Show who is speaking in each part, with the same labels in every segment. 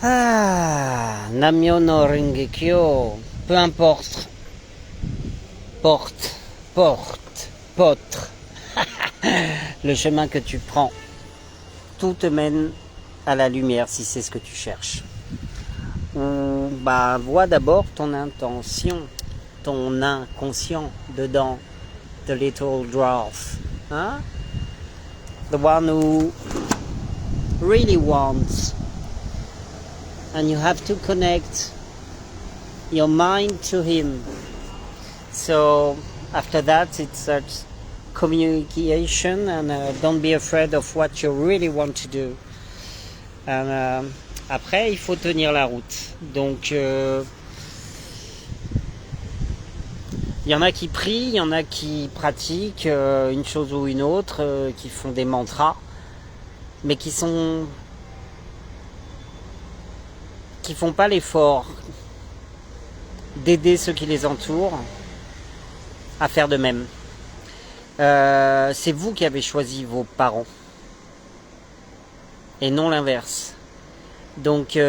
Speaker 1: Namyo no Rengekyo, peu importe, potre, le chemin que tu prends, tout te mène à la lumière si c'est ce que tu cherches. Vois d'abord ton intention, ton inconscient dedans, the little dwarf, hein? The one who really wants, and you have to connect your mind to him. So after that, it starts communication, and don't be afraid of what you really want to do. And, après, il faut tenir la route. Donc, il y en a qui prient, il y en a qui pratiquent une chose ou une autre, qui font des mantras, mais qui font pas l'effort d'aider ceux qui les entourent à faire de même. C'est vous qui avez choisi vos parents et non l'inverse. Donc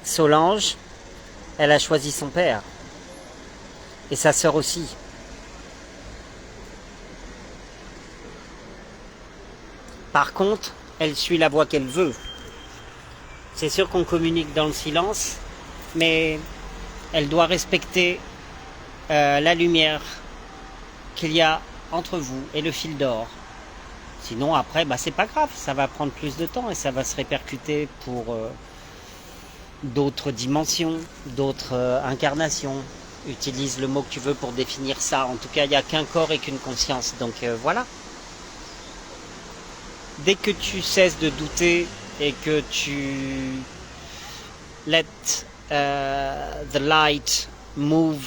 Speaker 1: Solange, elle a choisi son père et sa sœur aussi. Par contre, elle suit la voie qu'elle veut. C'est sûr qu'on communique dans le silence, mais elle doit respecter la lumière qu'il y a entre vous et le fil d'or. Sinon après, c'est pas grave, ça va prendre plus de temps et ça va se répercuter pour d'autres dimensions, d'autres incarnations. Utilise le mot que tu veux pour définir ça. En tout cas, il n'y a qu'un corps et qu'une conscience. Donc voilà. Dès que tu cesses de douter et que tu let the light move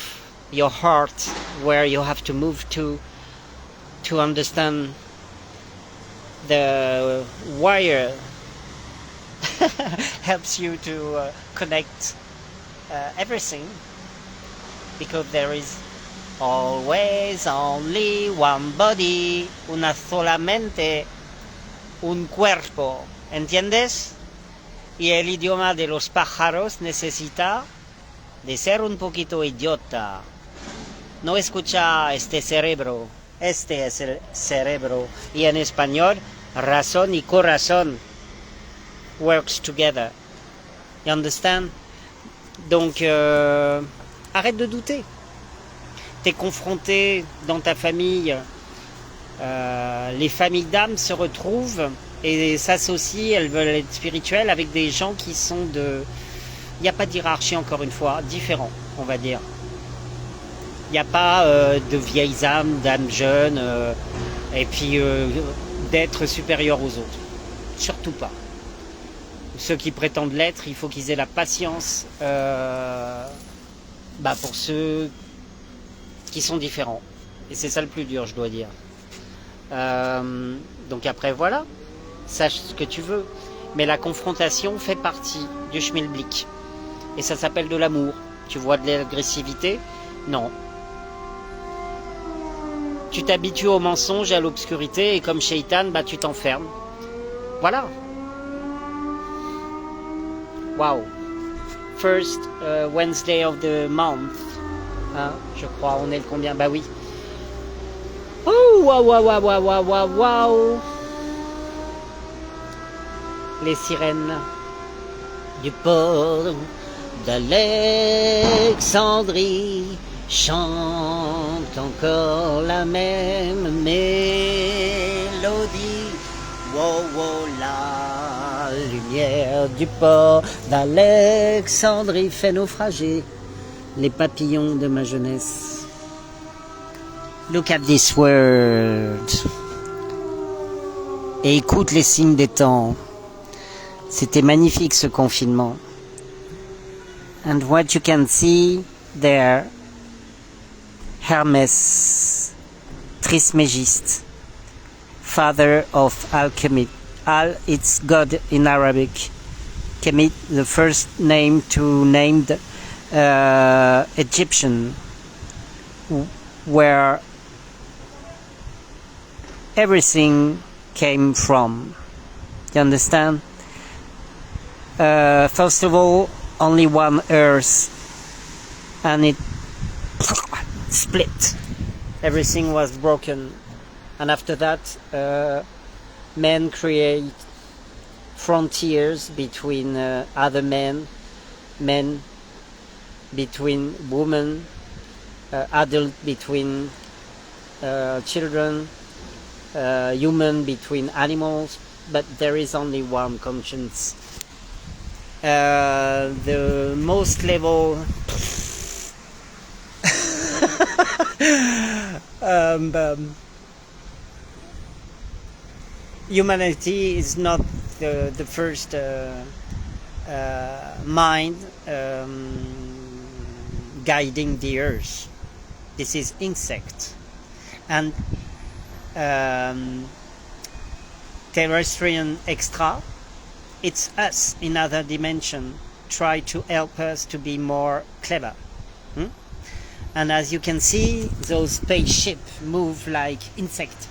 Speaker 1: your heart where you have to move to understand the wire helps you to connect everything, because there is always only one body, una sola mente, un cuerpo, ¿entiendes? Y el idioma de los pájaros necesita de ser un poquito idiota. No escucha este cerebro. Este es el cerebro. Y en español, razón y corazón works together. You understand? Donc, arrête de douter. T'es confronté dans ta famille. Les familles d'âmes se retrouvent et s'associent, elles veulent être spirituelles avec des gens qui sont de... Il n'y a pas de hiérarchie, encore une fois, différents, on va dire. Il n'y a pas de vieilles âmes, d'âmes jeunes, et puis d'être supérieurs aux autres. Surtout pas. Ceux qui prétendent l'être, il faut qu'ils aient la patience pour ceux qui sont différents. Et c'est ça le plus dur, je dois dire. Donc après, voilà. Sache ce que tu veux. Mais la confrontation fait partie du schmilblick. Et ça s'appelle de l'amour. Tu vois de l'agressivité? Non. Tu t'habitues au mensonge et à l'obscurité, et comme Shaitan, tu t'enfermes. Voilà. Wow. First Wednesday of the month. Hein, je crois, on est le combien? Oui. Oh, waouh. Les sirènes du port d'Alexandrie chantent encore la même mélodie. Wow, la lumière du port d'Alexandrie fait naufrager les papillons de ma jeunesse. Look at this world. Et écoute les signes des temps. C'était magnifique ce confinement. And what you can see there, Hermès Trismégiste, father of alchemy. Al, it's God in Arabic. Kemet, the first name to named Egyptian, where everything came from. You understand? First of all, only one earth, and it split. Everything was broken, and after that, men create frontiers between other men between women, adult between children, human between animals, but there is only one conscience. The most level humanity is not the first mind guiding the earth. This is insect and terrestrian extra. It's us in other dimension try to help us to be more clever. And as you can see, those spaceships move like insect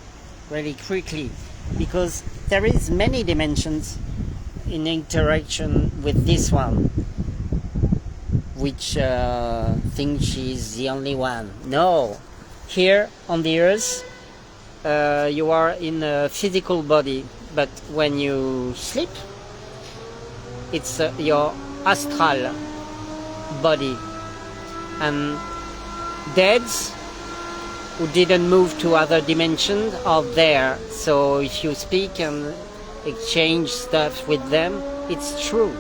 Speaker 1: really quickly, because there is many dimensions in interaction with this one, which thinks she's the only one. No, here on the earth you are in a physical body, but when you sleep it's your astral body, and deads who didn't move to other dimensions are there. So if you speak and exchange stuff with them, it's true.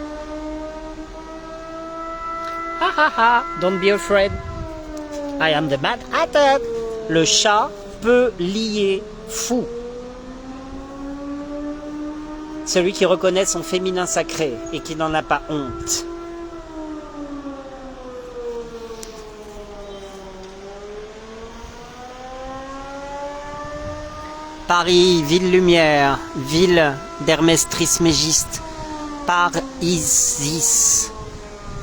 Speaker 1: Ha ha ha, don't be afraid. I am the Mad Hatter. Le chat peut lier fou. Celui qui reconnaît son féminin sacré et qui n'en a pas honte. Paris, ville lumière, ville d'Hermès Trismégiste, par Isis,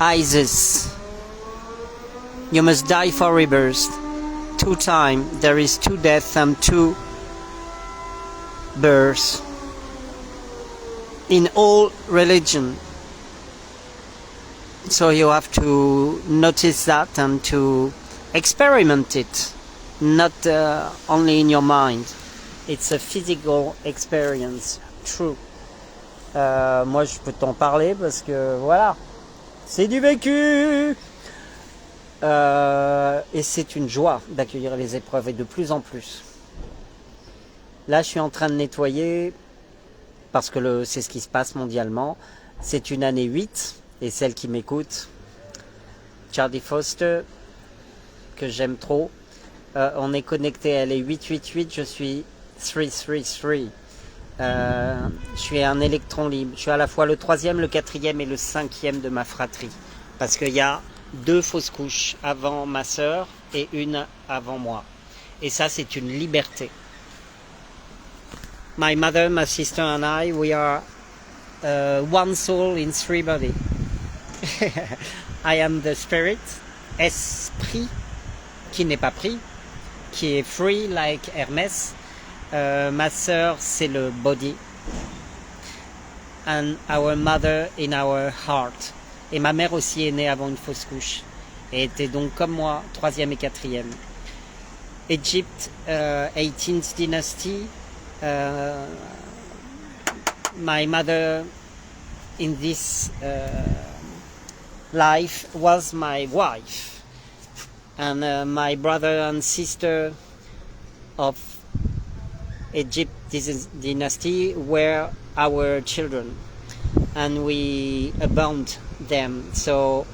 Speaker 1: Isis. You must die for rebirth. 2 times, there is 2 deaths and 2 births. In all religion. So you have to notice that and to experiment it, not only in your mind. It's a physical experience, true. Moi je peux t'en parler parce que voilà, c'est du vécu. Et c'est une joie d'accueillir les épreuves, et de plus en plus. Là je suis en train de nettoyer, parce que c'est ce qui se passe mondialement. C'est une année 8, et celle qui m'écoute, Charlie Foster, que j'aime trop, on est connecté, elle est 888, je suis 333. Je suis un électron libre. Je suis à la fois le 3e, le 4e et le 5e de ma fratrie. Parce qu'il y a 2 fausses couches avant ma sœur et une avant moi. Et ça, c'est une liberté. My mother, my sister and I, we are one soul in 3 bodies. I am the spirit, esprit, qui n'est pas pris, qui est free like Hermès. Ma sœur, c'est le body. And our mother in our heart. Et ma mère aussi est née avant une fausse couche. Et était donc comme moi, 3e et 4e. Egypt, 18th dynasty. My mother in this life was my wife. And my brother and sister of Egypt dynasty were our children, and we abound them. So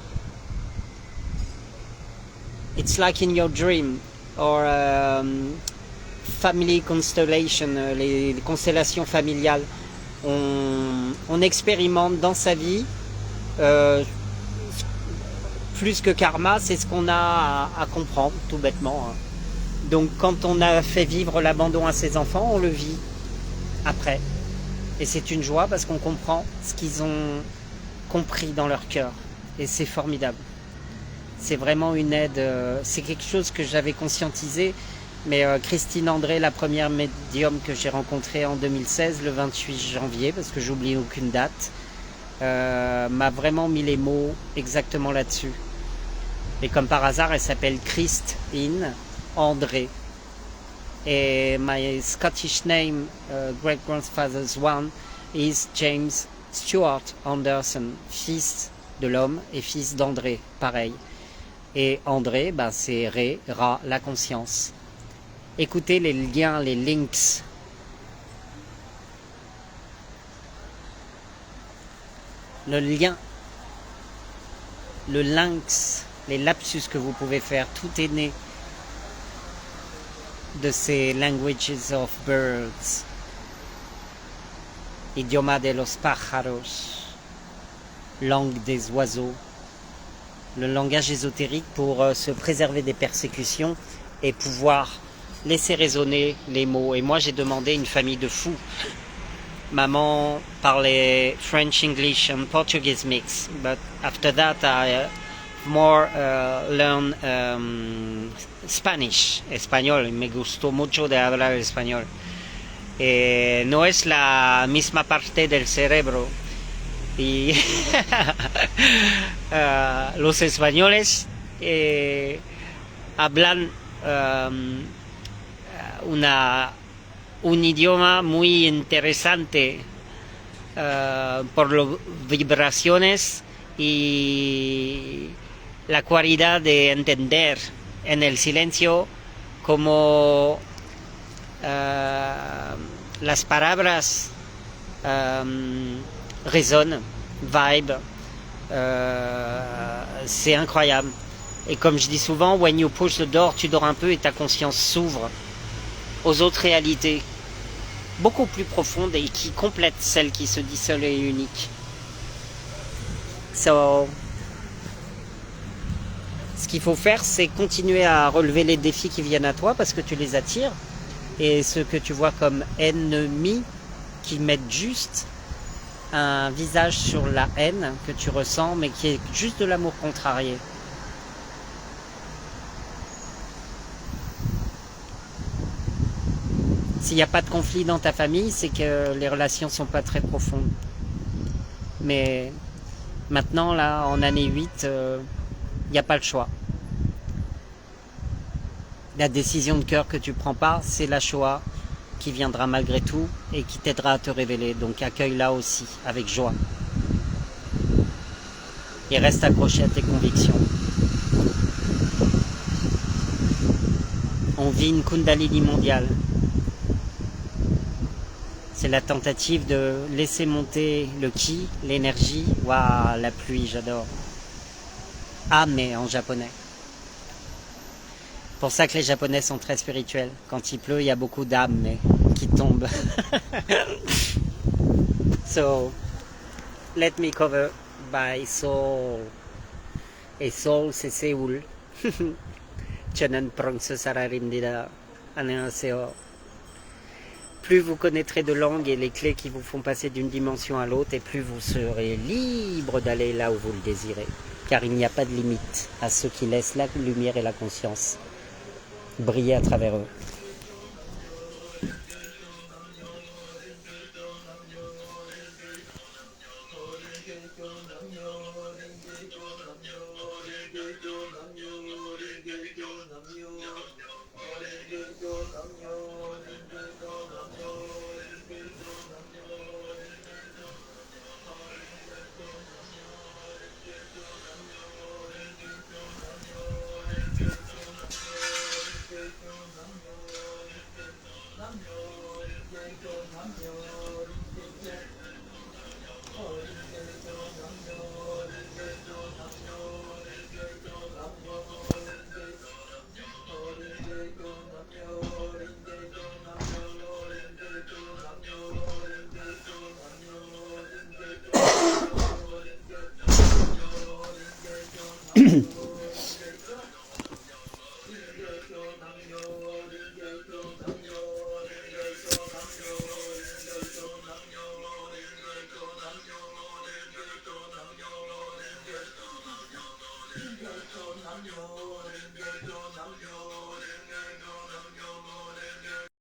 Speaker 1: it's like in your dream, or family constellation, les constellations familiales. On expérimente dans sa vie plus que karma, c'est ce qu'on a à comprendre tout bêtement. Donc quand on a fait vivre l'abandon à ses enfants, on le vit après. Et c'est une joie parce qu'on comprend ce qu'ils ont compris dans leur cœur. Et c'est formidable. C'est vraiment une aide. C'est quelque chose que j'avais conscientisé. Mais Christine André, la première médium que j'ai rencontrée en 2016, le 28 janvier, parce que j'oublie aucune date, m'a vraiment mis les mots exactement là-dessus. Et comme par hasard, elle s'appelle Christine André. Et my Scottish name, great grandfather's one, is James Stuart Anderson, fils de l'homme et fils d'André, pareil. Et André, ben c'est Ré, Ra, la conscience. Écoutez les liens, les links. Le lien, le lynx, les lapsus que vous pouvez faire, tout est né de ces languages of birds. Idioma de los pájaros, langue des oiseaux. Le langage ésotérique pour se préserver des persécutions et pouvoir laisser résonner les mots. Et moi j'ai demandé une famille de fous. Maman parlait French, English and Portuguese mix, but after that I more learn Spanish, español. Me gustó mucho de hablar español. No es la misma parte del cerebro. Y los españoles hablan un idioma muy interesante por las vibraciones y la cualidad de entender en el silencio como las palabras résonnent, vibe, c'est incroyable. Et comme je dis souvent, when you push the door, tu dors un peu et ta conscience s'ouvre aux autres réalités, beaucoup plus profondes et qui complètent celle qui se dit seule et unique. So, ce qu'il faut faire, c'est continuer à relever les défis qui viennent à toi parce que tu les attires. Et ceux que tu vois comme ennemis, qui mettent juste un visage sur la haine que tu ressens, mais qui est juste de l'amour contrarié. S'il n'y a pas de conflit dans ta famille, c'est que les relations sont pas très profondes. Mais maintenant, là, en année 8, il n'y a pas le choix. La décision de cœur que tu prends pas, c'est la Shoah qui viendra malgré tout et qui t'aidera à te révéler. Donc accueille-la aussi avec joie. Et reste accroché à tes convictions. On vit une Kundalini mondiale. C'est la tentative de laisser monter le ki, l'énergie. Waouh, la pluie, j'adore. Ame en japonais. C'est pour ça que les Japonais sont très spirituels. Quand il pleut, il y a beaucoup d'âmes qui tombent. So, let me cover by soul. Et soul, c'est Séoul. Chanan prongse sararimdida. Annyeonghaseyo. Plus vous connaîtrez de langues et les clés qui vous font passer d'une dimension à l'autre, et plus vous serez libre d'aller là où vous le désirez. Car il n'y a pas de limite à ceux qui laissent la lumière et la conscience briller à travers eux.